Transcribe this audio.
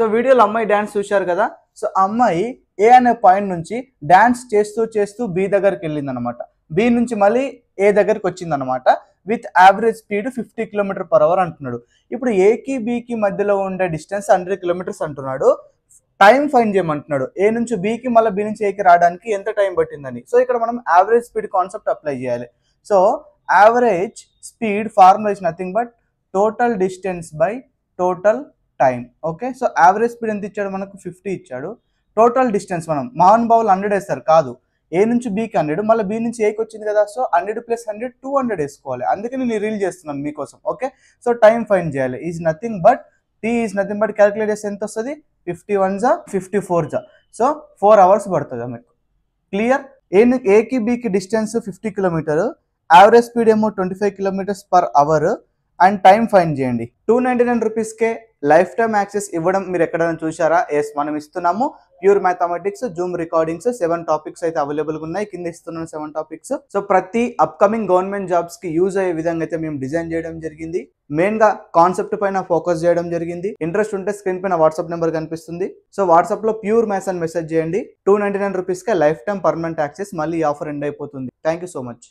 So వీడియోలో అమ్మాయి dance చూశారు కదా. సో అమ్మాయి ఏ అనే పాయింట్ నుంచి డాన్స్ చేస్తూ చేస్తూ బి దగ్గరికి వెళ్ళింది అనమాట. బి నుంచి మళ్ళీ ఏ దగ్గరికి వచ్చింది అనమాట. విత్ యావరేజ్ స్పీడ్ 50 km/h అంటున్నాడు. ఇప్పుడు ఏకి బికి మధ్యలో ఉండే డిస్టెన్స్ 100 km అంటున్నాడు. టైం ఫైండ్ చేయమంటున్నాడు. ఏ నుంచి బికి మళ్ళీ బి నుంచి ఏకి రావడానికి ఎంత టైం పట్టిందని. సో ఇక్కడ మనం యావరేజ్ స్పీడ్ కాన్సెప్ట్ అప్లై చేయాలి. So average speed formula is nothing but total distance by total time. Okay, so average speed ఎంత ఇచ్చాడు మనకు? 50 ఇచ్చాడు. టోటల్ డిస్టెన్స్ మనం మహానుభావులు 100 వేస్తారు కాదు, ఏ నుంచి బీకి 100, మళ్ళీ బి నుంచి ఏకి వచ్చింది కదా. సో 100 + 100 200 వేసుకోవాలి. అందుకే నేను రీల్ చేస్తున్నాను మీకోసం. ఓకే, సో టైం ఫైండ్ చేయాలి. Is nothing but T is nothing but calculate చేస్తే ఎంత వస్తుంది? 51 54 సో 4 hours పడుతుంది మీకు. క్లియర్? ఏకి బికి డిస్టెన్స్ 50 km, యావరేజ్ స్పీడ్ ఏమో 25 km/h అండ్ టైం ఫైండ్ చేయండి. 299 రూపీస్కే లైఫ్ టైమ్ యాక్సెస్ ఇవ్వడం మీరు ఎక్కడైనా చూసారా? ఎస్, మనం ఇస్తున్నాము. Pure mathematics, Zoom recordings, 7 topics అయితే అవైలబుల్గా ఉన్నాయి. కింద ఇస్తున్నాను 7 టాపిక్స్. సో ప్రతి అప్కమింగ్ గవర్నమెంట్ జాబ్స్ కి యూజ్ అయ్యే విధంగా అయితే మేము డిజైన్ చేయడం జరిగింది. మెయిన్ గా కాన్సెప్ట్ పైన ఫోకస్ చేయడం జరిగింది. ఇంట్రెస్ట్ ఉంటే స్క్రీన్ పైన వాట్సాప్ నెంబర్ కనిపిస్తుంది. సో వాట్సాప్ లో ప్యూర్ మ్యాథ్స్ అని మెసేజ్ చేయండి. 299 రూపీస్కే లైఫ్ టైమ్ పర్మనెంట్ యాక్సెస్. మళ్ళీ ఈ ఆఫర్ ఎండ్ అయిపోతుంది. Thank you so much.